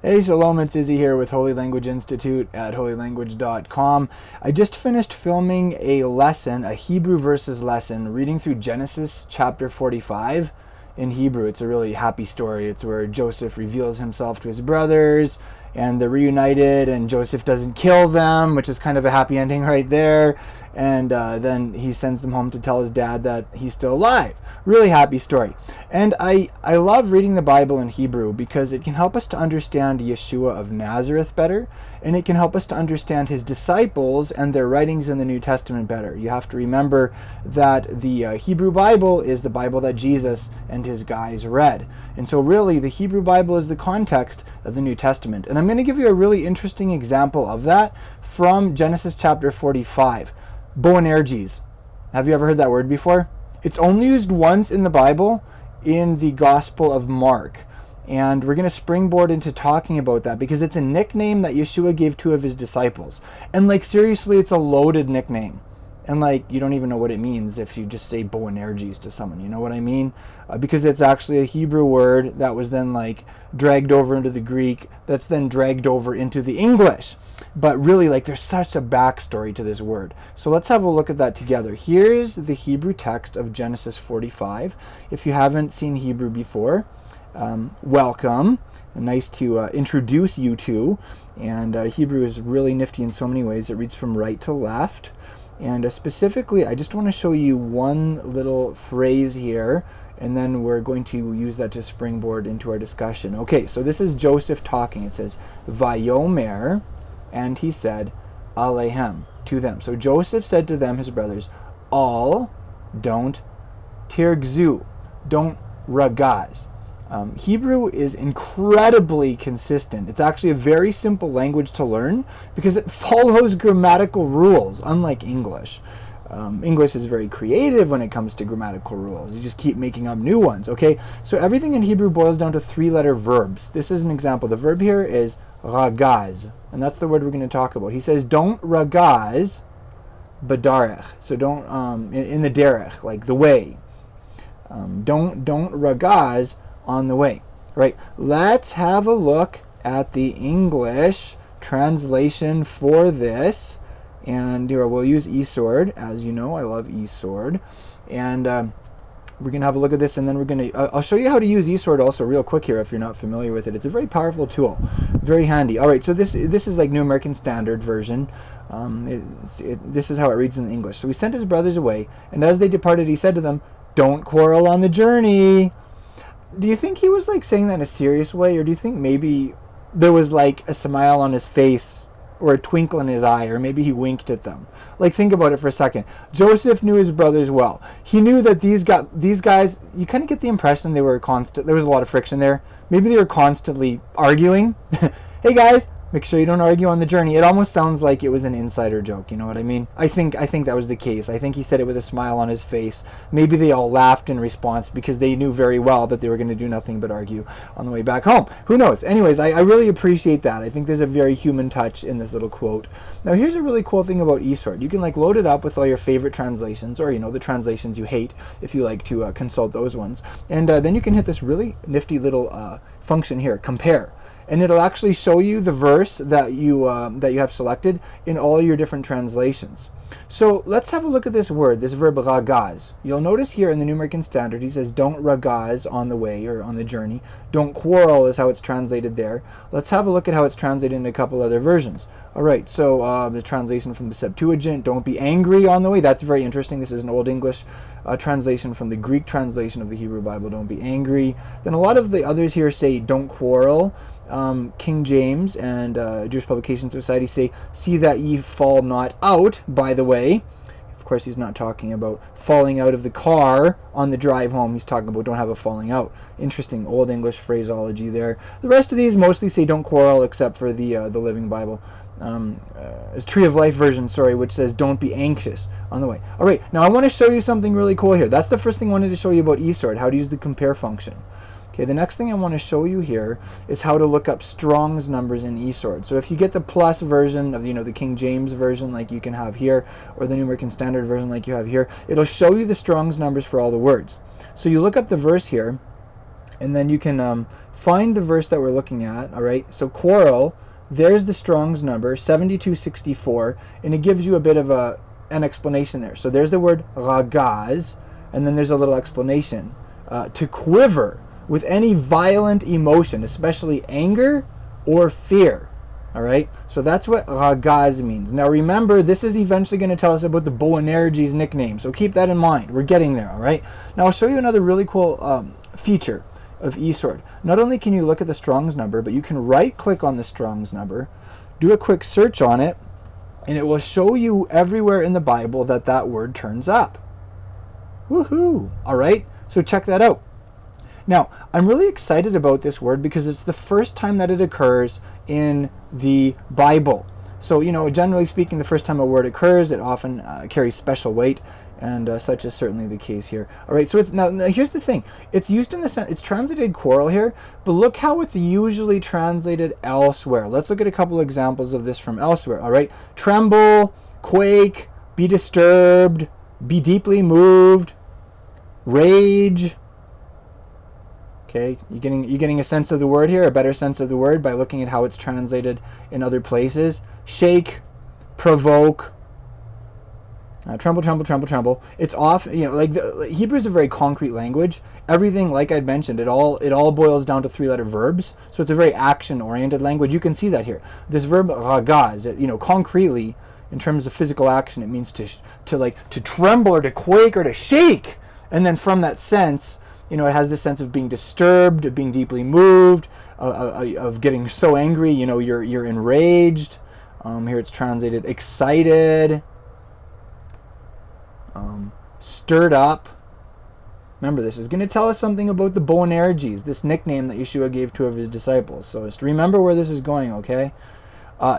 Hey, Shalom, it's Izzy here with Holy Language Institute at holylanguage.com. I just finished filming a lesson, a Hebrew verses lesson, reading through Genesis chapter 45 in Hebrew. It's a really happy story. It's where Joseph reveals himself to his brothers, and they're reunited, and Joseph doesn't kill them, which is kind of a happy ending right there. And then he sends them home to tell his dad that he's still alive. Really happy story. And I love reading the Bible in Hebrew because it can help us to understand Yeshua of Nazareth better, and it can help us to understand his disciples and their writings in the New Testament better. You have to remember that the Hebrew Bible is the Bible that Jesus and his guys read. And so really the Hebrew Bible is the context of the New Testament. And I'm going to give you a really interesting example of that from Genesis chapter 45. Boanerges. Have you ever heard that word before? It's only used once in the Bible in the Gospel of Mark. And we're going to springboard into talking about that because it's a nickname that Yeshua gave two of his disciples. And seriously, it's a loaded nickname. And you don't even know what it means if you just say Boanerges to someone. You know what I mean? Because it's actually a Hebrew word that was then dragged over into the Greek, that's then dragged over into the English. But really, there's such a backstory to this word. So let's have a look at that together. Here's the Hebrew text of Genesis 45. If you haven't seen Hebrew before, welcome. Nice to introduce you to. And Hebrew is really nifty in so many ways. It reads from right to left. And specifically, I just want to show you one little phrase here, and then we're going to use that to springboard into our discussion. Okay, so this is Joseph talking. It says, Vayomer, and he said, Alehem, to them. So Joseph said to them, his brothers, all don't tirgzu, don't ragaz. Hebrew is incredibly consistent. It's actually a very simple language to learn because it follows grammatical rules, unlike English. English is very creative when it comes to grammatical rules. You just keep making up new ones, okay? So everything in Hebrew boils down to three-letter verbs. This is an example. The verb here is ragaz, and that's the word we're going to talk about. He says, don't ragaz b'darech. So don't, in the derech, the way. Don't ragaz on the way, right? Let's have a look at the English translation for this, and here we'll use eSword. As you know, I love eSword, and we're gonna have a look at this, and then we're gonna I'll show you how to use eSword also real quick here if you're not familiar with it. It's a very powerful tool, very handy. All right, so this is New American Standard Version. This is how it reads in English. So he sent his brothers away, and as they departed, he said to them, "Don't quarrel on the journey." Do you think he was saying that in a serious way, or do you think maybe there was a smile on his face or a twinkle in his eye, or maybe he winked at them? Think about it for a second. Joseph knew his brothers well. He knew that these guys, you kind of get the impression there was a lot of friction there. Maybe they were constantly arguing. Hey guys, make sure you don't argue on the journey. It almost sounds like it was an insider joke, you know what I mean? I think that was the case. I think he said it with a smile on his face. Maybe they all laughed in response because they knew very well that they were going to do nothing but argue on the way back home. Who knows? Anyways, I really appreciate that. I think there's a very human touch in this little quote. Now here's a really cool thing about eSword. You can load it up with all your favorite translations, or the translations you hate if you like to consult those ones. And then you can hit this really nifty little function here, compare. And it'll actually show you the verse that you have selected in all your different translations. So let's have a look at this word, this verb ragaz. You'll notice here in the New American Standard, he says, don't ragaz on the way or on the journey. Don't quarrel is how it's translated there. Let's have a look at how it's translated in a couple other versions. All right, so the translation from the Septuagint, don't be angry on the way. That's very interesting. This is an Old English translation from the Greek translation of the Hebrew Bible, don't be angry. Then a lot of the others here say, don't quarrel. King James and Jewish Publication Society say, see that ye fall not out, by the way. Of course, he's not talking about falling out of the car on the drive home. He's talking about don't have a falling out. Interesting Old English phraseology there. The rest of these mostly say don't quarrel, except for the Living Bible. Tree of Life version, which says don't be anxious on the way. All right, now I want to show you something really cool here. That's the first thing I wanted to show you about eSword, how to use the compare function. Okay, the next thing I want to show you here is how to look up Strong's numbers in eSword. So if you get the plus version of the King James version like you can have here, or the New American Standard version like you have here, it'll show you the Strong's numbers for all the words. So you look up the verse here, And then you can find the verse that we're looking at, all right? So quarrel, there's the Strong's number, 7264, and it gives you a bit of an explanation there. So there's the word ragaz, and then there's a little explanation. To quiver with any violent emotion, especially anger or fear. All right, so that's what ragaz means. Now remember, this is eventually going to tell us about the Boanerges nickname, so keep that in mind. We're getting there, all right? Now I'll show you another really cool feature of eSword. Not only can you look at the Strong's number, but you can right-click on the Strong's number, do a quick search on it, and it will show you everywhere in the Bible that that word turns up. Woohoo! All right, so check that out. Now, I'm really excited about this word because it's the first time that it occurs in the Bible. So, generally speaking, the first time a word occurs, it often carries special weight, and such is certainly the case here. All right, so now here's the thing. It's used in the sense, it's translated quarrel here, but look how it's usually translated elsewhere. Let's look at a couple examples of this from elsewhere. All right, tremble, quake, be disturbed, be deeply moved, rage. Okay, you're getting a sense of the word here, a better sense of the word by looking at how it's translated in other places. Shake, provoke, tremble, tremble, tremble, tremble. It's off. Hebrew is a very concrete language. Everything, like I'd mentioned, it all boils down to three-letter verbs. So it's a very action-oriented language. You can see that here. This verb ragaz, concretely in terms of physical action, it means to tremble or to quake or to shake. And then from that sense, it has this sense of being disturbed, of being deeply moved, of getting so angry, you're enraged. Here it's translated excited, stirred up. Remember, this is going to tell us something about the Boanerges, this nickname that Yeshua gave two of his disciples. So just remember where this is going, okay?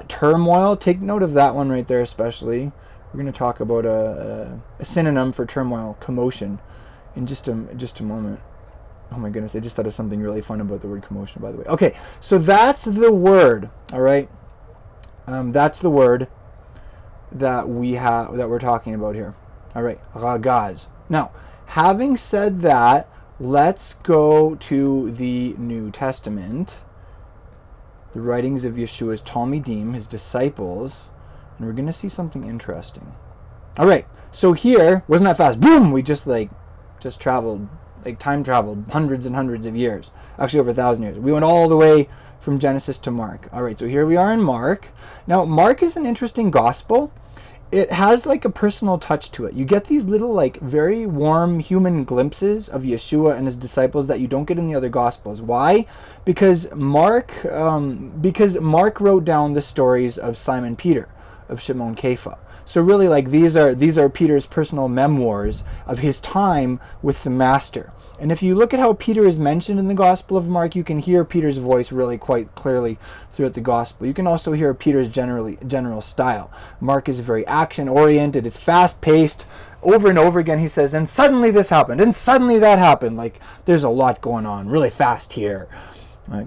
Turmoil, take note of that one right there especially. We're going to talk about a synonym for turmoil, commotion, in just a moment. Oh my goodness, I just thought of something really fun about the word commotion, by the way. Okay, so that's the word, all right? That's the word that we're talking about here. All right, ragaz. Now, having said that, let's go to the New Testament, the writings of Yeshua's Talmidim, his disciples, and we're going to see something interesting. All right, so here, wasn't that fast? Boom! We just traveled, time traveled hundreds and hundreds of years. Actually, over 1,000 years. We went all the way from Genesis to Mark. All right, so here we are in Mark. Now, Mark is an interesting gospel. It has a personal touch to it. You get these little very warm human glimpses of Yeshua and his disciples that you don't get in the other gospels. Why? Because Mark wrote down the stories of Simon Peter, of Shimon Kepha. So really, these are Peter's personal memoirs of his time with the Master. And if you look at how Peter is mentioned in the Gospel of Mark, you can hear Peter's voice really quite clearly throughout the Gospel. You can also hear Peter's general style. Mark is very action-oriented. It's fast-paced. Over and over again he says, and suddenly this happened, and suddenly that happened. There's a lot going on really fast here,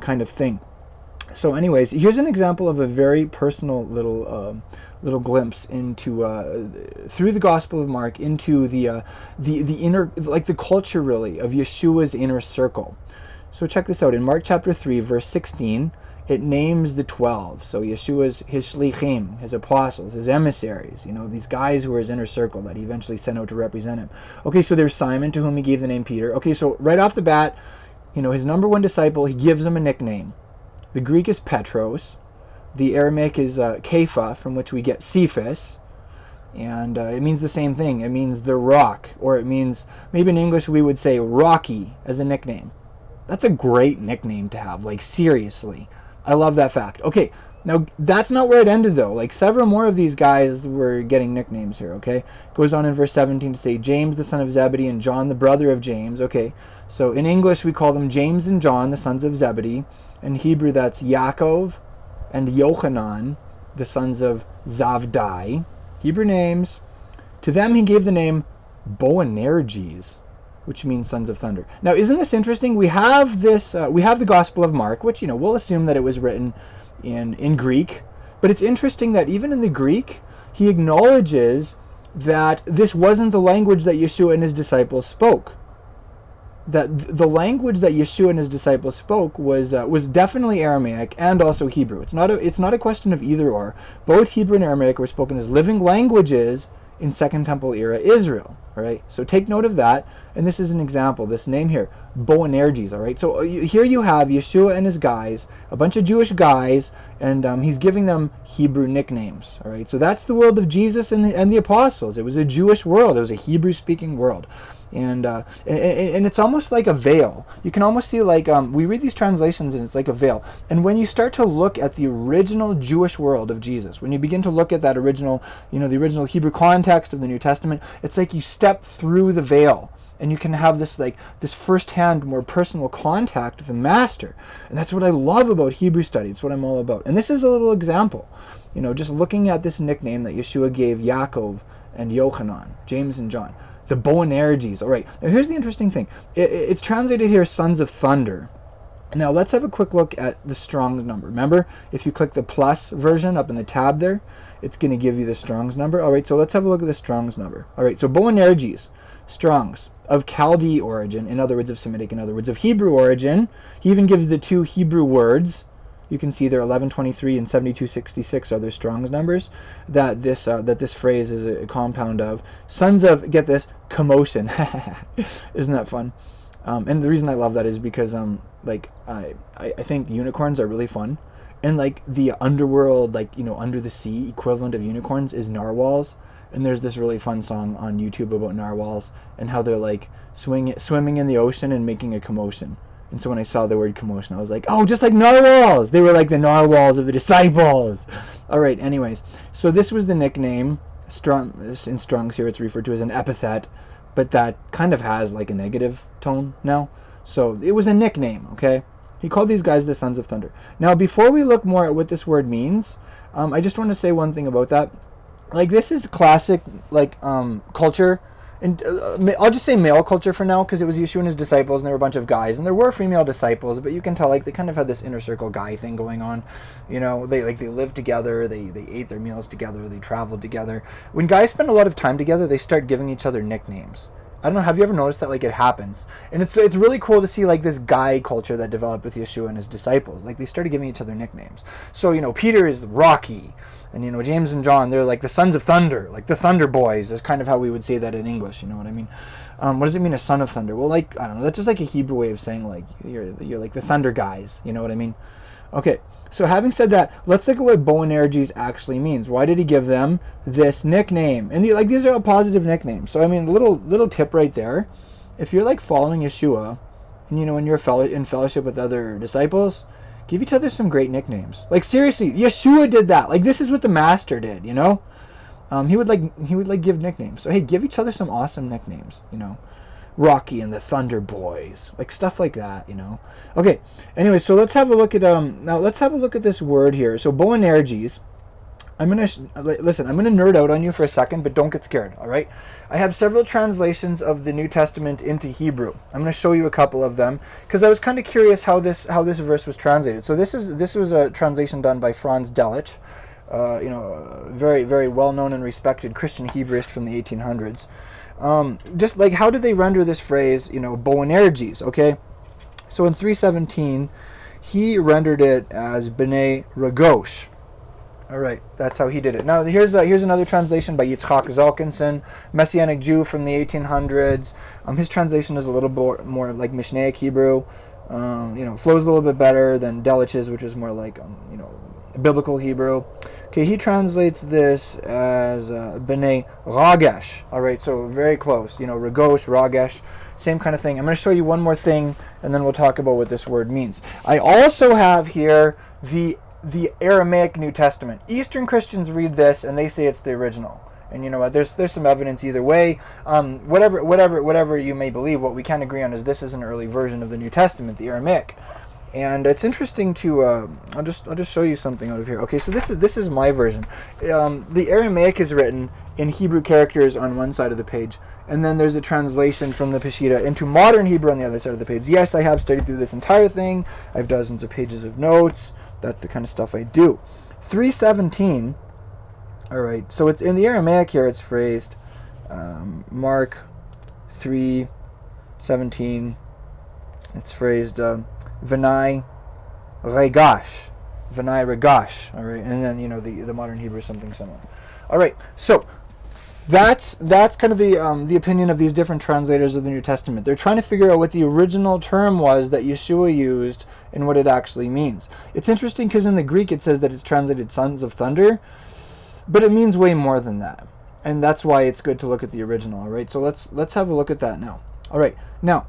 kind of thing. So anyways, here's an example of a very personal little glimpse into through the Gospel of Mark into the inner, the culture really of Yeshua's inner circle. So check this out. In Mark chapter 3 verse 16, it names the 12. So Yeshua's his shlichim, his apostles, his emissaries, these guys who are his inner circle that he eventually sent out to represent him. Okay, so there's Simon, to whom he gave the name Peter. Okay, so right off the bat, his number one disciple, he gives him a nickname. The Greek is Petros. The Aramaic is Kepha, from which we get Cephas. And it means the same thing. It means the rock. Or it means, maybe in English we would say Rocky as a nickname. That's a great nickname to have. Seriously. I love that fact. Okay, now that's not where it ended though. Several more of these guys were getting nicknames here, okay? Goes on in verse 17 to say, James the son of Zebedee and John the brother of James. Okay, so in English we call them James and John, the sons of Zebedee. In Hebrew that's Yaakov and Yochanan, the sons of Zavdai. Hebrew names. To them he gave the name Boanerges, which means sons of thunder. Now, isn't this interesting? We have this. We have the Gospel of Mark, which we'll assume that it was written in Greek. But it's interesting that even in the Greek, he acknowledges that this wasn't the language that Yeshua and his disciples spoke. that the language that Yeshua and his disciples spoke was definitely Aramaic and also Hebrew. It's not a question of either or. Both Hebrew and Aramaic were spoken as living languages in Second Temple era Israel. All right, so take note of that. And this is an example. This name here, Boanerges. All right, so here you have Yeshua and his guys, a bunch of Jewish guys, and he's giving them Hebrew nicknames. All right, so that's the world of Jesus and the apostles. It was a Jewish world. It was a Hebrew-speaking world. And it's almost like a veil. You can almost see, like, we read these translations and it's like a veil. And when you start to look at the original Jewish world of Jesus, when you begin to look at that original, the original Hebrew context of the New Testament, it's like you step through the veil and you can have this first-hand, more personal contact with the Master. And that's what I love about Hebrew study. It's what I'm all about. And this is a little example. Just looking at this nickname that Yeshua gave Yaakov and Yochanan, James and John. The Boanerges. All right. Now here's the interesting thing. It's translated here, sons of thunder. Now let's have a quick look at the Strong's number. Remember, if you click the plus version up in the tab there, it's going to give you the Strong's number. All right. So let's have a look at the Strong's number. All right. So Boanerges, Strong's, of Chaldee origin, in other words of Semitic, in other words of Hebrew origin. He even gives the two Hebrew words. You can see there 1123 and 7266 are their Strong's numbers that this phrase is a compound of. Sons of, get this, commotion. Isn't that fun? And the reason I love that is because I think unicorns are really fun. And like the underworld, under the sea equivalent of unicorns is narwhals. And there's this really fun song on YouTube about narwhals and how they're like swimming in the ocean and making a commotion. And so when I saw the word commotion, I was like, oh, just like narwhals. They were like the narwhals of the disciples. All right, anyways. So this was the nickname. In Strong's here, it's referred to as an epithet, but that kind of has like a negative tone now. So it was a nickname, okay? He called these guys the Sons of Thunder. Now, before we look more at what this word means, I just want to say one thing about that. Like, this is classic, culture. And I'll just say male culture for now, because it was Yeshua and his disciples, and there were a bunch of guys, and there were female disciples, but you can tell, they kind of had this inner circle guy thing going on. They lived together, they ate their meals together, they traveled together. When guys spend a lot of time together, they start giving each other nicknames. I don't know, have you ever noticed that? It happens. And it's really cool to see, this guy culture that developed with Yeshua and his disciples. They started giving each other nicknames. So, Peter is Rocky. And, James and John, they're like the Sons of Thunder, like the Thunder Boys is kind of how we would say that in English, you know what I mean? What does it mean, a son of thunder? Well, I don't know, that's just a Hebrew way of saying, you're like the Thunder guys, you know what I mean? Okay, so having said that, let's look at what Boanerges actually means. Why did he give them this nickname? And these are all positive nicknames. So, a little tip right there. If you're, following Yeshua, and, when you're in fellowship with other disciples, give each other some great nicknames. Seriously, Yeshua did that. This is what the Master did, He would give nicknames. So hey, give each other some awesome nicknames, Rocky and the Thunder Boys, stuff like that, Okay. Anyway, so let's have a look at this word here. So Boanerges. I'm gonna nerd out on you for a second, but don't get scared. All right. I have several translations of the New Testament into Hebrew. I'm going to show you a couple of them because I was kind of curious how this verse was translated. So this was a translation done by Franz Delitzsch, very, very well known and respected Christian Hebraist from the 1800s. Just how did they render this phrase? Boanerges. Okay. So in 317, he rendered it as B'nai Ragosh. All right, that's how he did it. Now, here's another translation by Yitzchak Zalkinson, Messianic Jew from the 1800s. His translation is a little more like Mishnaic Hebrew. Flows a little bit better than Delitzsch's, which is more like biblical Hebrew. Okay, he translates this as B'nai Ragesh. All right, so very close. Ragosh, Ragesh, same kind of thing. I'm going to show you one more thing, and then we'll talk about what this word means. I also have here the Aramaic New Testament. Eastern Christians read this and they say it's the original. And you know what? There's some evidence either way. Whatever you may believe, what we can agree on is this is an early version of the New Testament, the Aramaic. And it's interesting to I'll just show you something out of here. Okay, so this is my version. The Aramaic is written in Hebrew characters on one side of the page, and then there's a translation from the Peshitta into modern Hebrew on the other side of the page. Yes, I have studied through this entire thing. I have dozens of pages of notes. That's the kind of stuff I do. 317. All right. So it's in the Aramaic here. It's phrased Mark 3:17 It's phrased V'nai regash. V'nai regash. All right, and then the modern Hebrew is something similar. All right, so that's kind of the opinion of these different translators of the New Testament. They're trying to figure out what the original term was that Yeshua used and what it actually means. It's interesting because in the Greek it says that it's translated sons of thunder, but it means way more than that. And that's why it's good to look at the original, all right? So let's have a look at that now. All right, now,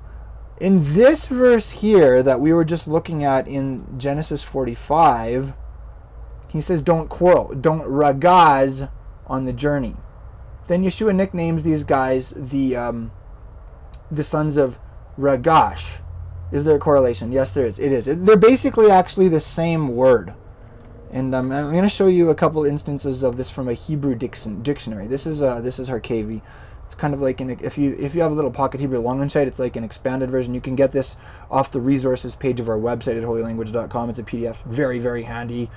in this verse here that we were just looking at in Genesis 45, he says, don't quarrel, don't ragaz on the journey. Then Yeshua nicknames these guys the sons of Ragash. Is there a correlation? Yes, there is. It is. They're basically actually the same word. And I'm going to show you a couple instances of this from a Hebrew dictionary. This is Harkevi. It's kind of like if you have a little pocket Hebrew Langenscheid, it's like an expanded version. You can get this off the resources page of our website at holylanguage.com. It's a PDF, very, very handy.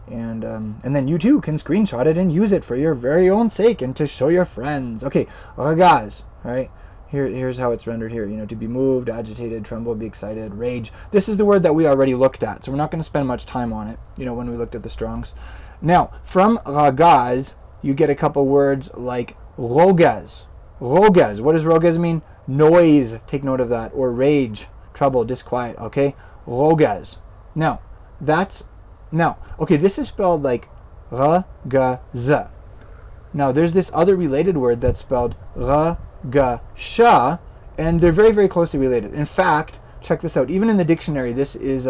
And then you too can screenshot it and use it for your very own sake and to show your friends. Okay, ragaz, right? Here's how it's rendered here. To be moved, agitated, tremble, be excited, rage. This is the word that we already looked at, so we're not going to spend much time on it, when we looked at the Strongs. Now, from ragaz, you get a couple words like rogaz. Rogaz. What does rogaz mean? Noise. Take note of that. Or rage, trouble, disquiet. Okay? Rogaz. Now, this is spelled like ragaz. Now, there's this other related word that's spelled ragasha, and they're very, very closely related. In fact, check this out. Even in the dictionary, this is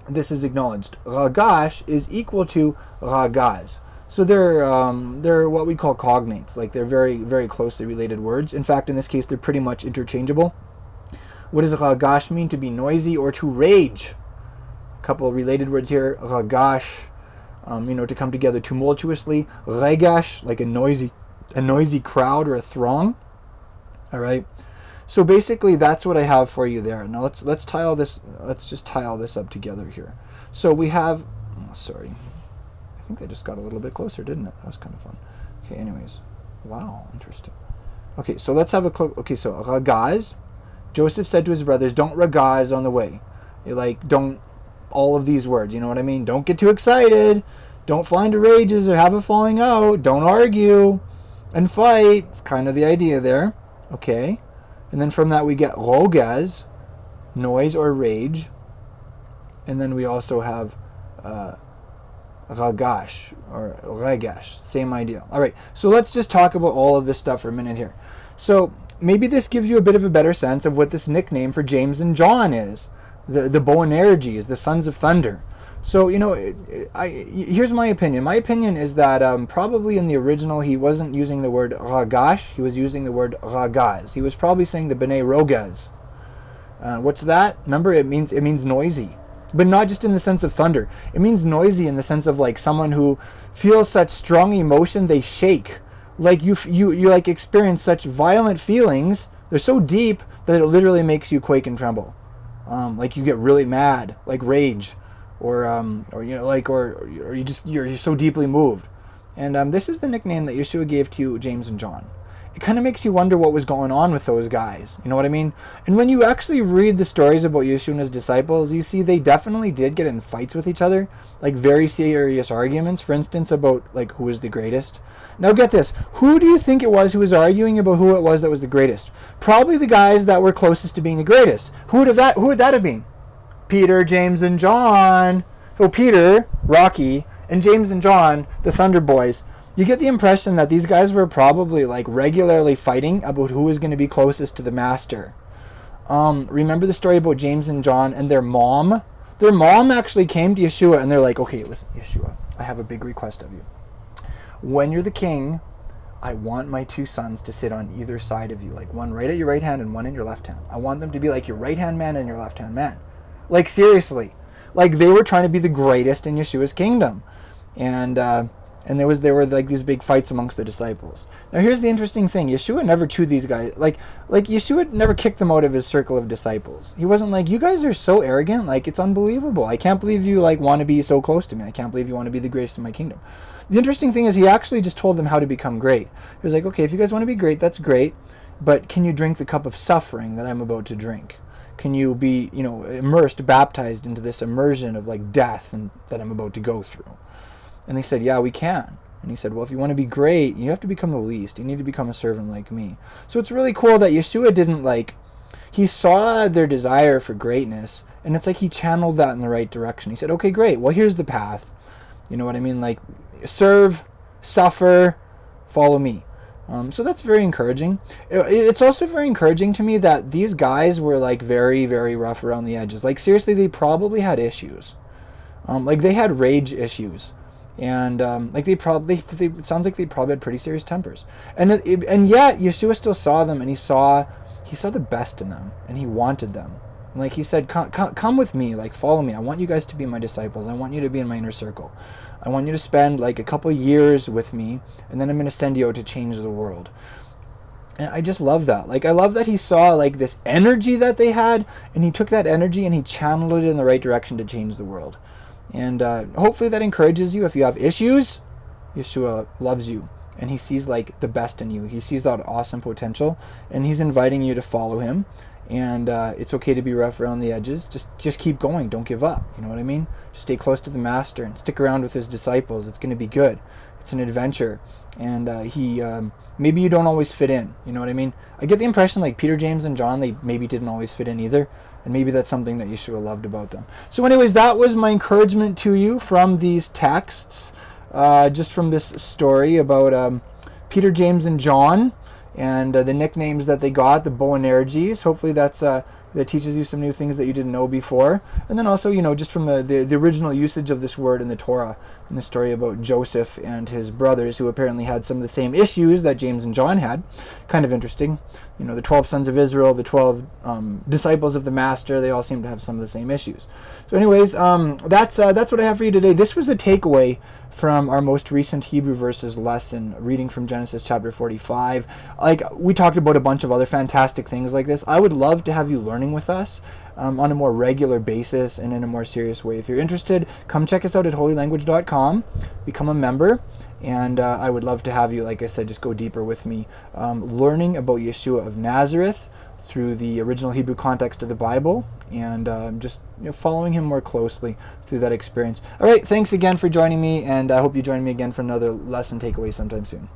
acknowledged. Ragash is equal to ragaz. So they're what we call cognates. Like they're very, very closely related words. In fact, in this case, they're pretty much interchangeable. What does ragash mean? To be noisy or to rage. A couple of related words here. Ragash, to come together tumultuously. Regash, like a noisy crowd or a throng. All right. So basically, that's what I have for you there. Now let's tile this. Let's just tile this up together here. So we have. Sorry. I think they just got a little bit closer, didn't it? That was kind of fun. Okay, anyways. Wow, interesting. Okay, so let's have a cloak. Okay, so ragaz. Joseph said to his brothers, don't ragaz on the way. Don't, all of these words, you know what I mean? Don't get too excited. Don't fly into rages or have a falling out. Don't argue and fight. It's kind of the idea there. Okay. And then from that we get rogaz, noise or rage. And then we also have ragash or regash, same idea. All right, so let's just talk about all of this stuff for a minute here. So maybe this gives you a bit of a better sense of what this nickname for James and John is, the Boanerges, the sons of thunder. So here's my opinion. My opinion is that probably in the original he wasn't using the word ragash, he was using the word ragaz. He was probably saying the B'nai Rogaz. What's that? Remember, it means noisy. But not just in the sense of thunder. It means noisy in the sense of like someone who feels such strong emotion they shake. Like you like experience such violent feelings. They're so deep that it literally makes you quake and tremble. Like you get really mad, like rage, or you're so deeply moved. And this is the nickname that Yeshua gave to James and John. It kind of makes you wonder what was going on with those guys. You know what I mean? And when you actually read the stories about Yeshua and his disciples, you see they definitely did get in fights with each other, like very serious arguments, for instance, about like who is the greatest. Now get this, who do you think it was who was arguing about who it was that was the greatest? Probably the guys that were closest to being the greatest. Who would that have been? Peter, James, and John. So Peter, Rocky, and James and John, the Thunder Boys. You get the impression that these guys were probably like regularly fighting about who was going to be closest to the master. Remember the story about James and John and their mom? Their mom actually came to Yeshua and they're like, okay, listen, Yeshua, I have a big request of you. When you're the king, I want my two sons to sit on either side of you, like one right at your right hand and one in your left hand. I want them to be like your right hand man and your left hand man. Like seriously, like they were trying to be the greatest in Yeshua's kingdom. And there were like these big fights amongst the disciples. Now here's the interesting thing. Yeshua never chewed these guys. Like Yeshua never kicked them out of his circle of disciples. He wasn't like, you guys are so arrogant. Like, it's unbelievable. I can't believe you like want to be so close to me. I can't believe you want to be the greatest in my kingdom. The interesting thing is he actually just told them how to become great. He was like, okay, if you guys want to be great, that's great. But can you drink the cup of suffering that I'm about to drink? can you be, immersed, baptized into this immersion of like death and that I'm about to go through? And they said, yeah, we can. And he said, well, if you want to be great, you have to become the least. You need to become a servant like me. So it's really cool that Yeshua didn't he saw their desire for greatness, and it's like he channeled that in the right direction. He said, okay, great. Well, here's the path. You know what I mean? Like, serve, suffer, follow me. So that's very encouraging. It's also very encouraging to me that these guys were like very, very rough around the edges. Like, seriously, they probably had issues. They had rage issues. And it sounds like they probably had pretty serious tempers. And yet Yeshua still saw them, and he saw the best in them, and he wanted them. And like he said, come with me, like follow me. I want you guys to be my disciples. I want you to be in my inner circle. I want you to spend like a couple years with me, and then I'm going to send you out to change the world. And I just love that. Like, I love that he saw like this energy that they had, and he took that energy and he channeled it in the right direction to change the world. And hopefully that encourages you. If you have issues, Yeshua loves you, and he sees like the best in you. He sees that awesome potential, and he's inviting you to follow him. And it's okay to be rough around the edges. Just keep going. Don't give up. You know what I mean? Just stay close to the master and stick around with his disciples. It's going to be good. It's an adventure. And maybe you don't always fit in. You know what I mean? I get the impression like Peter, James, and John, they maybe didn't always fit in either. And maybe that's something that Yeshua loved about them. So anyways, that was my encouragement to you from these texts. Just from this story about Peter, James, and John. And the nicknames that they got, the Boanerges. Hopefully that teaches you some new things that you didn't know before. And then also, just from the original usage of this word in the Torah, in the story about Joseph and his brothers, who apparently had some of the same issues that James and John had. Kind of interesting. The 12 sons of Israel, the 12 disciples of the Master, they all seem to have some of the same issues. So anyways, that's what I have for you today. This was a takeaway from our most recent Hebrew verses lesson, reading from Genesis chapter 45. Like, we talked about a bunch of other fantastic things like this. I would love to have you learning with us on a more regular basis and in a more serious way. If you're interested, come check us out at holylanguage.com, become a member, and I would love to have you, like I said, just go deeper with me, learning about Yeshua of Nazareth through the original Hebrew context of the Bible, and just following him more closely through that experience. All right, thanks again for joining me, and I hope you join me again for another lesson takeaway sometime soon.